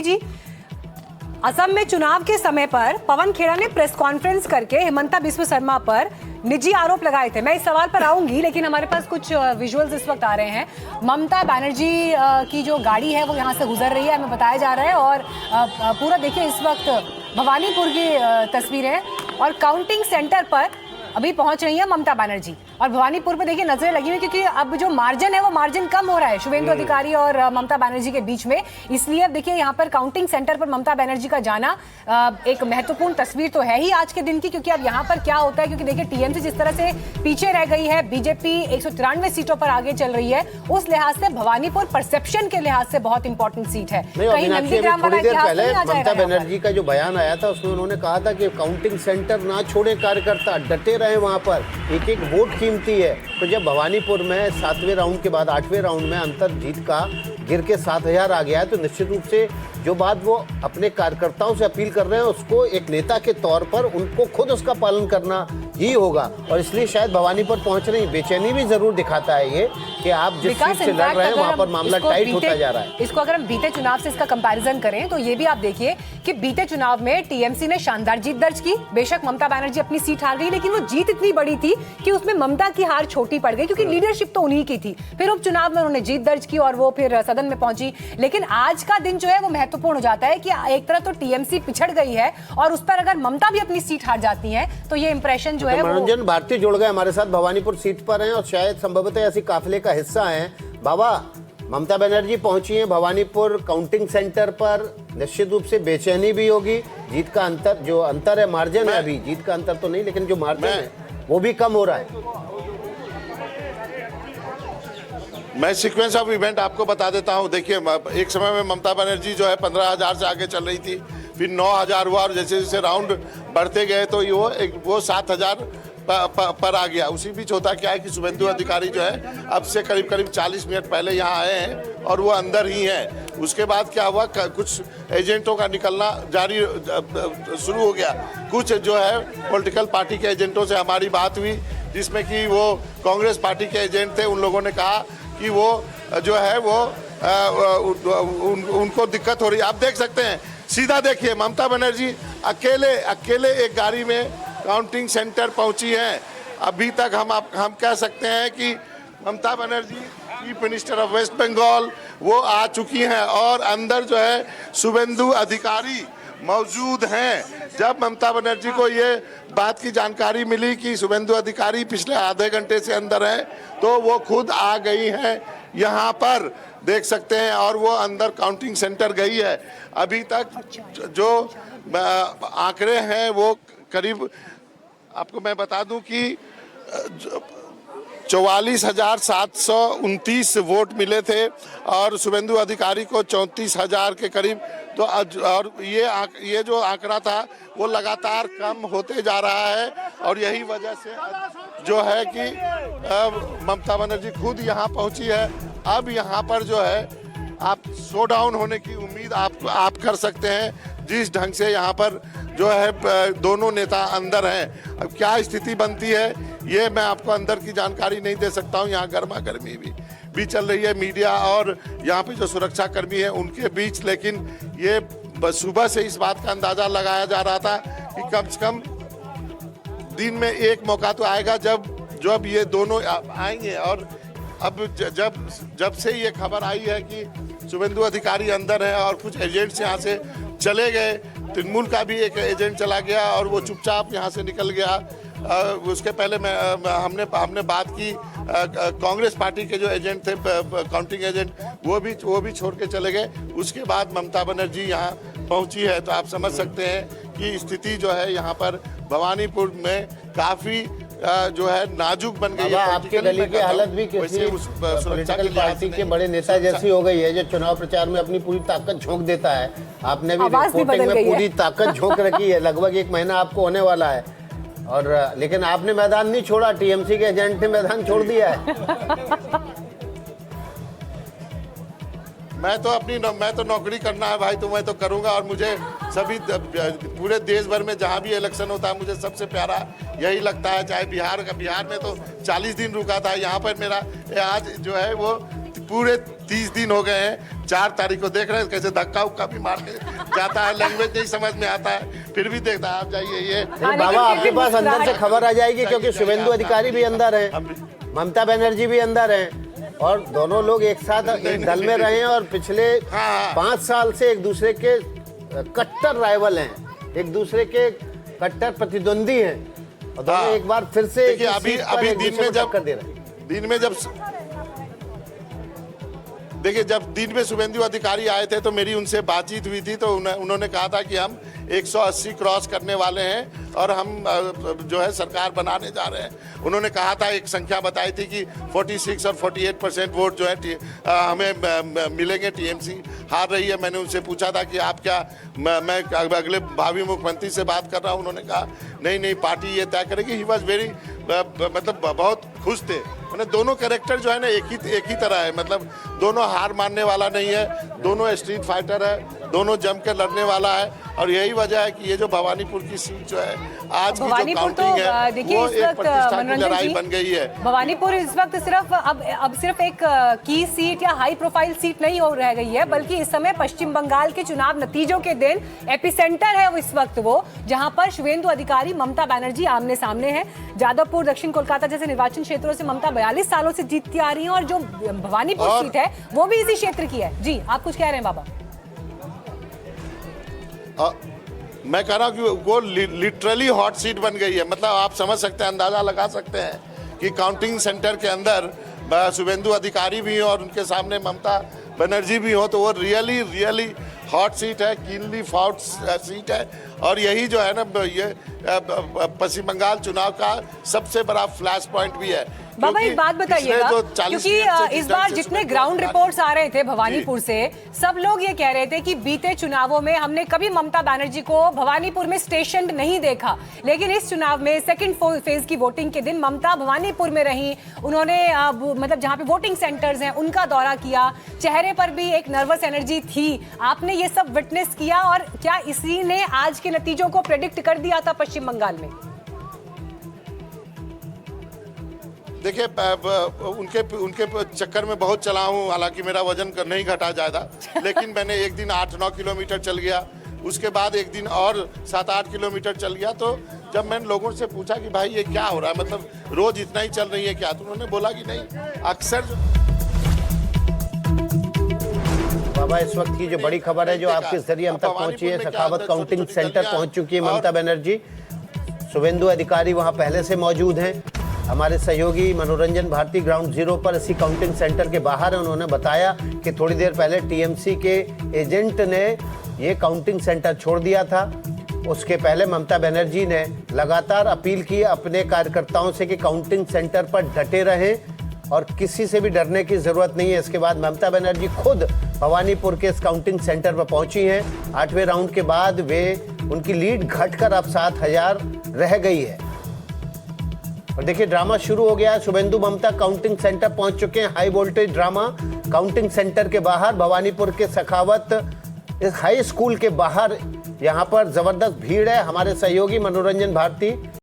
जी, असम में चुनाव के समय पर पवन खेड़ा ने प्रेस कॉन्फ्रेंस करके हिमंता बिस्वा शर्मा पर निजी आरोप लगाए थे। मैं इस सवाल पर आऊंगी, लेकिन हमारे पास कुछ विजुअल्स इस वक्त आ रहे हैं। ममता बनर्जी की जो गाड़ी है वो यहाँ से गुजर रही है, हमें बताया जा रहा है। और पूरा देखिए, इस वक्त भवानीपुर की तस्वीरें और काउंटिंग सेंटर पर अभी पहुंच रही है ममता बनर्जी। और भवानीपुर पे देखिए नजरें लगी हुई, क्योंकि अब जो मार्जिन है वो मार्जिन कम हो रहा है शुभेंदु अधिकारी और ममता बनर्जी के बीच में। इसलिए अब देखिए यहाँ पर काउंटिंग सेंटर पर ममता बनर्जी का जाना एक महत्वपूर्ण तस्वीर तो है ही आज के दिन की। क्योंकि अब यहाँ पर क्या होता है, क्योंकि देखिए टीएमसी जिस तरह से पीछे रह गई है, बीजेपी 193 सीटों पर आगे चल रही है, उस लिहाज से भवानीपुर परसेप्शन के लिहाज से बहुत इंपॉर्टेंट सीट है। कहीं नंदीग्राम वाला इतिहास नहीं आ जाएगा। ममता बनर्जी का जो बयान आया था उसमें उन्होंने कहा था कि काउंटिंग सेंटर ना छोड़े कार्यकर्ता, डटे रहे वहां पर, एक एक वोट कीमती है। तो जब भवानीपुर में 7वें राउंड के बाद 8वें राउंड में अंतर जीत का गिर के 7000 आ गया है, तो निश्चित रूप से जो बात वो अपने कार्यकर्ताओं से अपील कर रहे हैं उसको एक नेता के तौर पर उनको खुद उसका पालन करना ही होगा। और इसलिए शायद भवानीपुर पहुंच रही बेचैनी भी जरूर दिखाता है ये कि आप जिस सीट से लड़ रहे हैं वहां पर मामला टाइट होता जा रहा है। इसको अगर हम बीते चुनाव से इसका कंपैरिजन करें तो ये भी आप देखिए कि बीते चुनाव में टीएमसी ने शानदार जीत दर्ज की। बेशक ममता बनर्जी अपनी सीट हार गई, लेकिन वो जीत इतनी बड़ी थी कि उसमें ममता की हार छोटी पड़ गई, क्योंकि लीडरशिप तो उन्हीं की थी। फिर उपचुनाव में उन्होंने जीत दर्ज की और वो फिर सदन में पहुंची। लेकिन आज का दिन जो है वो महत्वपूर्ण हो जाता है कि एक तरफ तो टीएमसी पिछड़ गई है और उस पर अगर ममता भी अपनी सीट हार जाती है तो ये इंप्रेशन जो है। मनोरंजन भारती जुड़ गए हमारे साथ, भवानीपुर सीट पर हैं और शायद संभवतः ऐसी काफिले का हिस्सा हैं। बाबा, ममता बनर्जी पहुंची हैं भवानीपुर काउंटिंग सेंटर पर, निश्चित रूप से बेचैनी भी होगी। जीत का अंतर, जो अंतर है मार्जिन है, अभी जीत का अंतर तो नहीं लेकिन जो मार्जिन है वो भी कम हो रहा है। मैं सीक्वेंस ऑफ इवेंट आपको बता देता हूं। देखिए, एक समय में ममता बनर्जी जो है 15,000 से आगे चल रही थी, फिर 9,000 हुआ और जैसे जैसे राउंड बढ़ते गए तो वो 7,000 पर आ गया। उसी बीच होता क्या है कि शुभेंदु अधिकारी जो है अब से करीब करीब 40 मिनट पहले यहाँ आए हैं और वो अंदर ही हैं। उसके बाद क्या हुआ, कुछ एजेंटों का निकलना जारी शुरू हो गया। कुछ जो है पॉलिटिकल पार्टी के एजेंटों से हमारी बात हुई, जिसमें कि वो कांग्रेस पार्टी के एजेंट थे। उन लोगों ने कहा कि वो जो है वो उनको दिक्कत हो रही है। आप देख सकते हैं, सीधा देखिए, ममता बनर्जी अकेले एक गाड़ी में काउंटिंग सेंटर पहुंची हैं। अभी तक हम कह सकते हैं कि Mamata Banerjee chief minister of West Bengal वो आ चुकी हैं और अंदर जो है शुभेंदु अधिकारी मौजूद हैं। जब ममता बनर्जी को ये बात की जानकारी मिली कि शुभेंदु अधिकारी पिछले आधे घंटे से अंदर हैं, तो वो खुद आ गई हैं यहाँ पर, देख सकते हैं। और वो अंदर काउंटिंग सेंटर गई है। अभी तक जो आंकड़े हैं वो करीब, आपको मैं बता दूं कि 44,729 वोट मिले थे और शुभेंदु अधिकारी को 34,000 के करीब। तो और ये जो आंकड़ा था वो लगातार कम होते जा रहा है और यही वजह से जो है कि ममता बनर्जी खुद यहाँ पहुँची है। अब यहाँ पर जो है आप शो डाउन होने की उम्मीद आप कर सकते हैं, जिस ढंग से यहाँ पर जो है दोनों नेता अंदर हैं। अब क्या स्थिति बनती है ये मैं आपको अंदर की जानकारी नहीं दे सकता हूँ। यहाँ गर्मा गर्मी भी चल रही है मीडिया और यहाँ पे जो सुरक्षा कर्मी है उनके बीच। लेकिन ये सुबह से इस बात का अंदाजा लगाया जा रहा था कि कम से कम दिन में एक मौका तो आएगा जब ये दोनों आएंगे। और अब जब से ये खबर आई है कि शुभेंदु अधिकारी अंदर है और कुछ एजेंट्स यहाँ से चले गए, तृणमूल का भी एक एजेंट चला गया और वो चुपचाप यहाँ से निकल गया। उसके पहले हमने बात की, कांग्रेस पार्टी के जो एजेंट थे, काउंटिंग एजेंट, वो भी छोड़ के चले गए। उसके बाद ममता बनर्जी यहाँ पहुँची है। तो आप समझ सकते हैं कि स्थिति जो है यहाँ पर भवानीपुर में काफ़ी जो है नाजुक बन गई है। आपके गली की हालत भी किसी पॉलिटिकल पार्टी के बड़े नेता जैसी हो गई है जो चुनाव प्रचार में अपनी पूरी ताकत झोंक देता है। आपने भी रिपोर्टिंग में पूरी ताकत झोंक रखी है, लगभग 1 महीना आपको होने वाला है और लेकिन आपने मैदान नहीं छोड़ा, टीएमसी के एजेंट ने मैदान छोड़ दिया है। मैं तो नौकरी करना है भाई, तो मैं तो करूंगा। और मुझे सभी पूरे देश भर में जहां भी इलेक्शन होता है मुझे सबसे प्यारा यही लगता है। चाहे बिहार में तो 40 दिन रुका था, यहाँ पर मेरा आज जो है वो पूरे 30 दिन हो गए हैं, 4 तारीख को देख रहे हैं कैसे धक्का उक्का भी मार के जाता है, लैंग्वेज नहीं समझ में आता है, फिर भी देखता है आप जाइए ये नहीं बाबा, आपके पास अंदर से खबर आ जाएगी क्योंकि शुभेंदु अधिकारी भी अंदर है, ममता बनर्जी भी अंदर है और दोनों लोग एक साथ एक दल में रहे हैं और पिछले 5 साल से एक दूसरे के कट्टर राइवल हैं, एक दूसरे के कट्टर प्रतिद्वंदी हैं और दोनों एक बार फिर से देखिए अभी दिन में जब कर दे रहे हैं। देखिए जब दिन में शुभेंदु अधिकारी आए थे तो मेरी उनसे बातचीत हुई थी, तो उन्होंने कहा था कि हम 180 क्रॉस करने वाले हैं और हम जो है सरकार बनाने जा रहे हैं। उन्होंने कहा था, एक संख्या बताई थी कि 46 और 48% वोट जो है हमें मिलेंगे, टीएमसी हार रही है। मैंने उनसे पूछा था कि आप क्या मैं अगले भावी मुख्यमंत्री से बात कर रहा हूँ। उन्होंने कहा नहीं पार्टी ये तय करेगी। ही वॉज वेरी मतलब बहुत खुश थे। मैंने दोनों कैरेक्टर जो है ना एक ही तरह है, मतलब दोनों हार मानने वाला नहीं है, दोनों स्ट्रीट फाइटर है, दोनों जम के लड़ने वाला है और यही वजह है कि ये जो भवानीपुर की सीट जो है आज की जो काउंटिंग है वो एक प्रतिष्ठा की लड़ाई बन गई है। भवानीपुर इस वक्त सिर्फ अब सिर्फ एक की सीट या हाई प्रोफाइल सीट नहीं हो रह गई है, बल्कि इस समय पश्चिम बंगाल के चुनाव नतीजों के दिन एपिसेंटर है इस वक्त वो, जहां पर शुभेंदु अधिकारी ममता बनर्जी आमने सामने है। जादवपुर, दक्षिण कोलकाता जैसे निर्वाचन क्षेत्रों से ममता 42 सालों से जीतती आ रही है और जो भवानीपुर सीट है वो भी इसी क्षेत्र की है। जी आप कुछ कह रहे हैं बाबा? मैं कह रहा हूँ कि वो लिटरली हॉट सीट बन गई है। मतलब आप समझ सकते हैं, अंदाजा लगा सकते हैं कि काउंटिंग सेंटर के अंदर शुभेंदु अधिकारी भी हो और उनके सामने ममता बनर्जी भी हो, तो वो रियली हॉट सीट है, कीनली फॉट सीट है। और यही जो है ना ये पश्चिम बंगाल चुनाव का सबसे बड़ा फ्लैश पॉइंट भी है। बाबा एक बात बताइएगा, क्योंकि इस बार जितने ग्राउंड रिपोर्ट्स आ रहे थे भवानीपुर से, सब लोग ये कह रहे थे कि बीते चुनावों में हमने कभी ममता बनर्जी को भवानीपुर में स्टेशन नहीं देखा, लेकिन इस चुनाव में सेकंड फेज की वोटिंग के दिन ममता भवानीपुर में रही। उन्होंने मतलब जहां पे वोटिंग सेंटर्स हैं उनका दौरा किया, चेहरे पर भी एक नर्वस एनर्जी थी। आपने ये सब विटनेस किया और क्या इसी ने आज के नतीजों को प्रेडिक्ट कर दिया था पश्चिम बंगाल में? देखिए उनके चक्कर में बहुत चला हूँ, हालांकि मेरा वजन नहीं घटा ज्यादा, लेकिन मैंने एक दिन 8-9 किलोमीटर चल गया, उसके बाद एक दिन और 7-8 किलोमीटर चल गया। तो जब मैंने लोगों से पूछा कि भाई ये क्या हो रहा है, मतलब रोज इतना ही चल रही है क्या, तो उन्होंने बोला कि नहीं अक्सर। बाबा इस वक्त की जो बड़ी खबर है जो आपके जरिए हम तक पहुंची है, सखावत काउंटिंग सेंटर पहुंच चुकी है ममता बनर्जी। शुभेंदु अधिकारी वहां पहले से मौजूद हैं। हमारे सहयोगी मनोरंजन भारती ग्राउंड जीरो पर इसी काउंटिंग सेंटर के बाहर है। उन्होंने बताया कि थोड़ी देर पहले टीएमसी के एजेंट ने ये काउंटिंग सेंटर छोड़ दिया था। उसके पहले ममता बनर्जी ने लगातार अपील की अपने कार्यकर्ताओं से कि काउंटिंग सेंटर पर डटे रहें और किसी से भी डरने की जरूरत नहीं है। इसके बाद ममता बनर्जी खुद भवानीपुर के इस काउंटिंग सेंटर पर पहुंची हैं। 8वें राउंड के बाद उनकी लीड घटकर अब 7000 रह गई है। और देखिए ड्रामा शुरू हो गया है। शुभेंदु ममता काउंटिंग सेंटर पहुंच चुके हैं। High voltage drama counting centre के बाहर, भवानीपुर के सखावत इस हाई स्कूल के बाहर, यहाँ पर जबरदस्त भीड़ है। हमारे सहयोगी मनोरंजन भारती